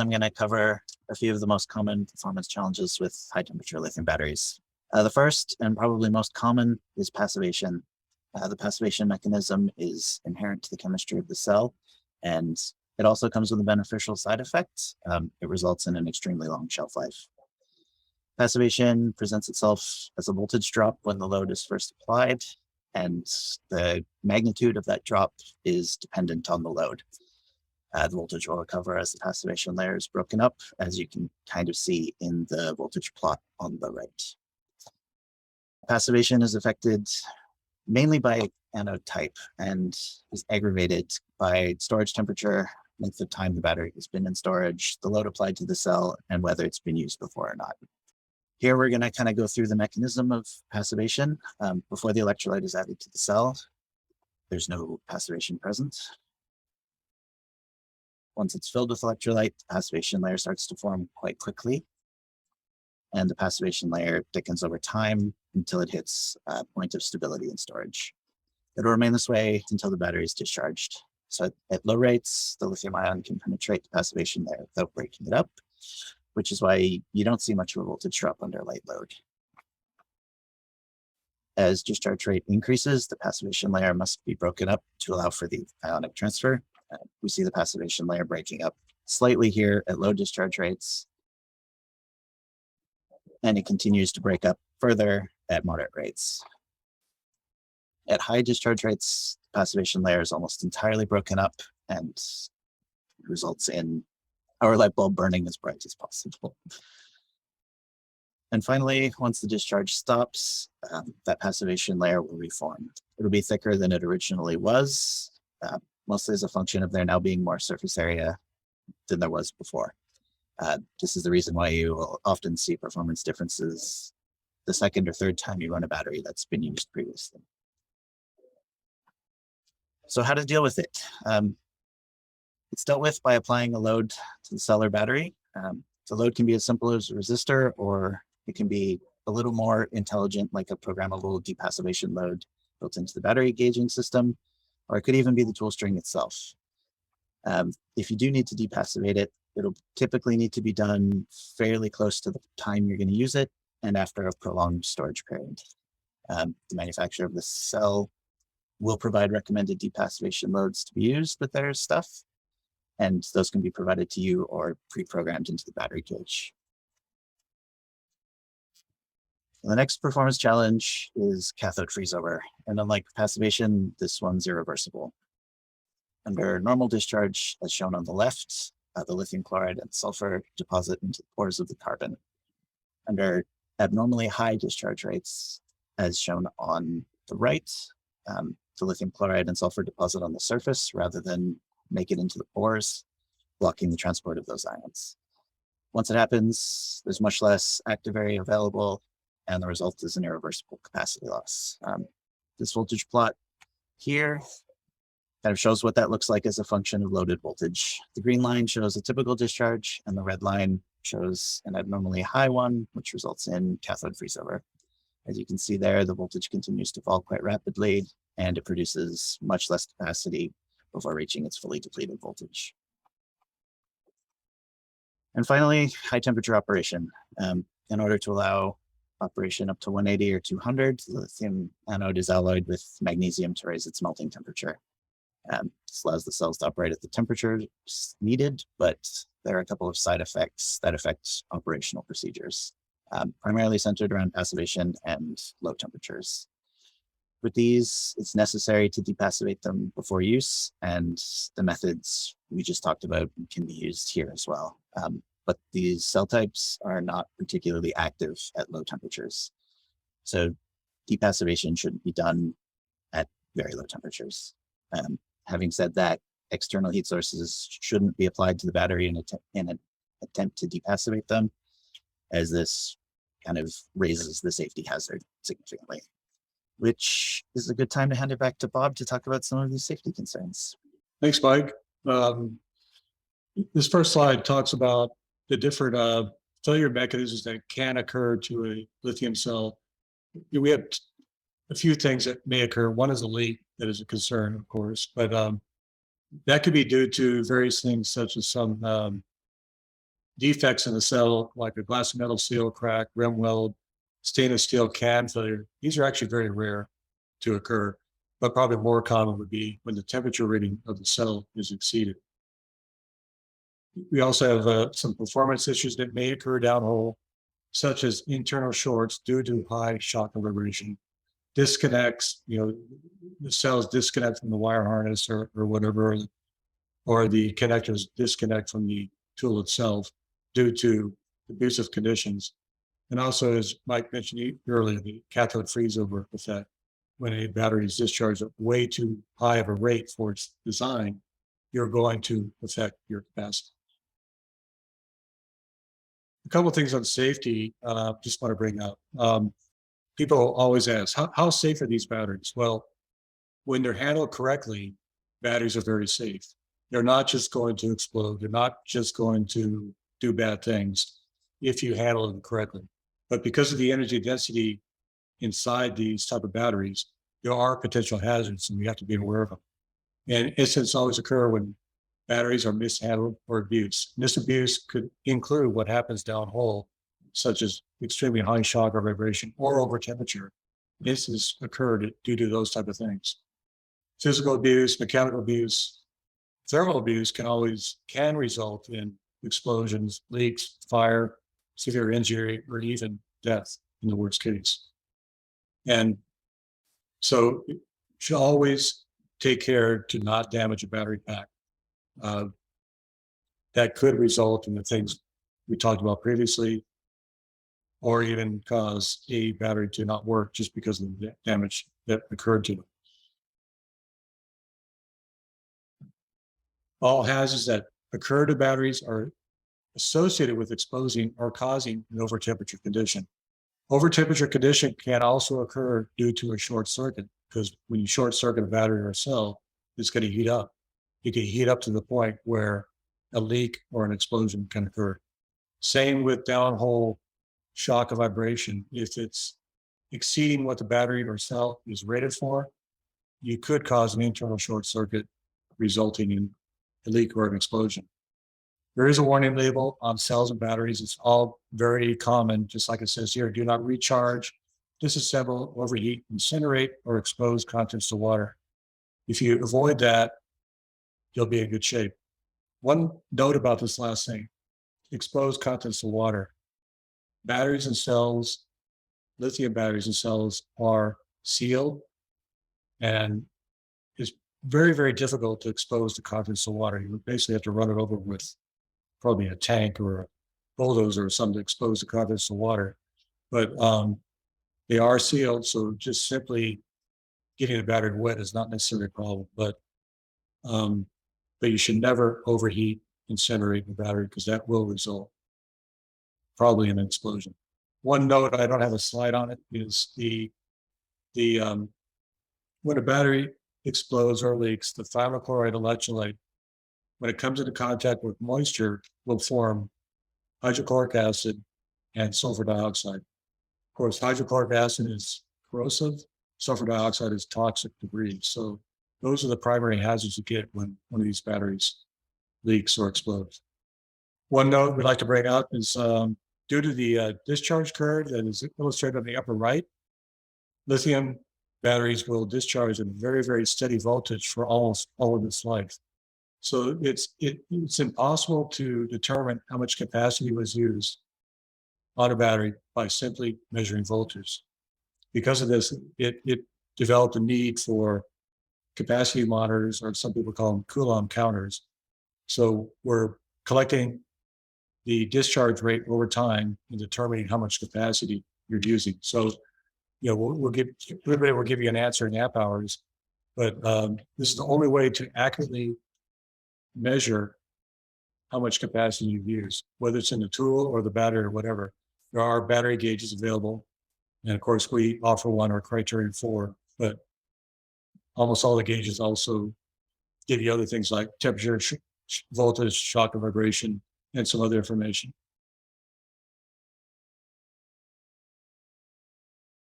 I'm going to cover a few of the most common performance challenges with high temperature lithium batteries. The first and probably most common is passivation. The passivation mechanism is inherent to the chemistry of the cell, and it also comes with a beneficial side effect. It results in an extremely long shelf life. Passivation presents itself as a voltage drop when the load is first applied, and the magnitude of that drop is dependent on the load. The voltage will recover as the passivation layer is broken up, as you can kind of see in the voltage plot on the right. Passivation is affected mainly by anode type and is aggravated by storage temperature, length of time the battery has been in storage, the load applied to the cell, and whether it's been used before or not. Here we're going to kind of go through the mechanism of passivation. Before the electrolyte is added to the cell, there's no passivation present. Once it's filled with electrolyte, the passivation layer starts to form quite quickly, and the passivation layer thickens over time until it hits a point of stability in storage. It'll remain this way until the battery is discharged. So at low rates, the lithium-ion can penetrate the passivation layer without breaking it up, which is why you don't see much of a voltage drop under light load. As discharge rate increases, the passivation layer must be broken up to allow for the ionic transfer. We see the passivation layer breaking up slightly here at low discharge rates, and it continues to break up further at moderate rates. At high discharge rates, the passivation layer is almost entirely broken up and results in our light bulb burning as bright as possible. And finally, once the discharge stops, that passivation layer will reform. It'll be thicker than it originally was, mostly as a function of there now being more surface area than there was before. This is the reason why you will often see performance differences the second or third time you run a battery that's been used previously. So how to deal with it? It's dealt with by applying a load to the cell or battery. The load can be as simple as a resistor, or it can be a little more intelligent, like a programmable depassivation load built into the battery gauging system, or it could even be the tool string itself. If you do need to depassivate it, it'll typically need to be done fairly close to the time you're going to use it and after a prolonged storage period. The manufacturer of the cell will provide recommended depassivation loads to be used with their stuff, and those can be provided to you or pre-programmed into the battery gauge. The next performance challenge is cathode freeze-over, and unlike passivation, this one's irreversible. Under normal discharge, as shown on the left, the lithium chloride and sulfur deposit into the pores of the carbon. Under abnormally high discharge rates, as shown on the right, the lithium chloride and sulfur deposit on the surface rather than make it into the pores, blocking the transport of those ions. Once it happens, there's much less active area available, and the result is an irreversible capacity loss. This voltage plot here kind of shows what that looks like as a function of loaded voltage. The green line shows a typical discharge, and the red line shows an abnormally high one, which results in cathode freeze-over. As you can see there, the voltage continues to fall quite rapidly, and it produces much less capacity before reaching its fully depleted voltage. And finally, high temperature operation. In order to allow operation up to 180 or 200, the lithium anode is alloyed with magnesium to raise its melting temperature. This allows the cells to operate at the temperature needed, but there are a couple of side effects that affect operational procedures, primarily centered around passivation and low temperatures. With these, it's necessary to depassivate them before use, and the methods we just talked about can be used here as well. But these cell types are not particularly active at low temperatures. So depassivation shouldn't be done at very low temperatures. Having said that, external heat sources shouldn't be applied to the battery in an attempt to depassivate them, as this kind of raises the safety hazard significantly. Which is a good time to hand it back to Bob to talk about some of these safety concerns. Thanks, Mike. This first slide talks about the different failure mechanisms that can occur to a lithium cell. We have a few things that may occur. One is a leak that is a concern, of course, but that could be due to various things such as some defects in the cell, like a glass metal seal crack, rim weld, stainless steel can failure, these are actually very rare to occur, but probably more common would be when the temperature reading of the cell is exceeded. We also have some performance issues that may occur downhole, such as internal shorts due to high shock and vibration, disconnects, the cells disconnect from the wire harness or whatever, or the connectors disconnect from the tool itself due to abusive conditions. And also, as Mike mentioned earlier, the cathode freeze-over effect. When a battery is discharged at way too high of a rate for its design, you're going to affect your capacity. A couple of things on safety, just want to bring up. People always ask, how safe are these batteries? Well, when they're handled correctly, batteries are very safe. They're not just going to explode. They're not just going to do bad things if you handle them correctly. But because of the energy density inside these type of batteries, there are potential hazards and we have to be aware of them. And incidents always occur when batteries are mishandled or abused. And this abuse could include what happens downhole, such as extremely high shock or vibration or over temperature. This has occurred due to those type of things. Physical abuse, mechanical abuse, thermal abuse can result in explosions, leaks, fire, severe injury, or even death in the worst case. And so you should always take care to not damage a battery pack. That could result in the things we talked about previously, or even cause a battery to not work just because of the damage that occurred to them. All hazards that occur to batteries are associated with exposing or causing an overtemperature condition. Overtemperature condition can also occur due to a short circuit, because when you short circuit a battery or a cell, it's going to heat up. It can heat up to the point where a leak or an explosion can occur. Same with downhole shock of vibration. If it's exceeding what the battery or cell is rated for, you could cause an internal short circuit, resulting in a leak or an explosion. There is a warning label on cells and batteries. It's all very common, just like it says here: do not recharge, disassemble, overheat, incinerate, or expose contents to water. If you avoid that, you'll be in good shape. One note about this last thing: expose contents to water. Batteries and cells, lithium batteries and cells, are sealed, and it's very, very difficult to expose the contents to water. You basically have to run it over with probably a tank or a bulldozer or something to expose the contents to water. But they are sealed, so just simply getting the battery wet is not necessarily a problem. But you should never overheat, incinerate the battery, because that will result probably in an explosion. One note, I don't have a slide on it, is when a battery explodes or leaks, the thymochloride electrolyte, when it comes into contact with moisture, will form hydrochloric acid and sulfur dioxide. Of course, hydrochloric acid is corrosive, sulfur dioxide is toxic to breathe. So those are the primary hazards you get when one of these batteries leaks or explodes. One note we'd like to bring up is due to the discharge curve that is illustrated on the upper right, lithium batteries will discharge at a very, very steady voltage for almost all of its life. So it's impossible to determine how much capacity was used on a battery by simply measuring voltage. Because of this, it developed a need for capacity monitors, or some people call them Coulomb counters. So we're collecting the discharge rate over time and determining how much capacity you're using. So, we'll give you an answer in amp hours, but this is the only way to accurately measure how much capacity you've used, whether it's in the tool or the battery or whatever. There are battery gauges available, and of course we offer one, or criterion 4, but almost all the gauges also give you other things like temperature, voltage, shock and vibration, and some other information.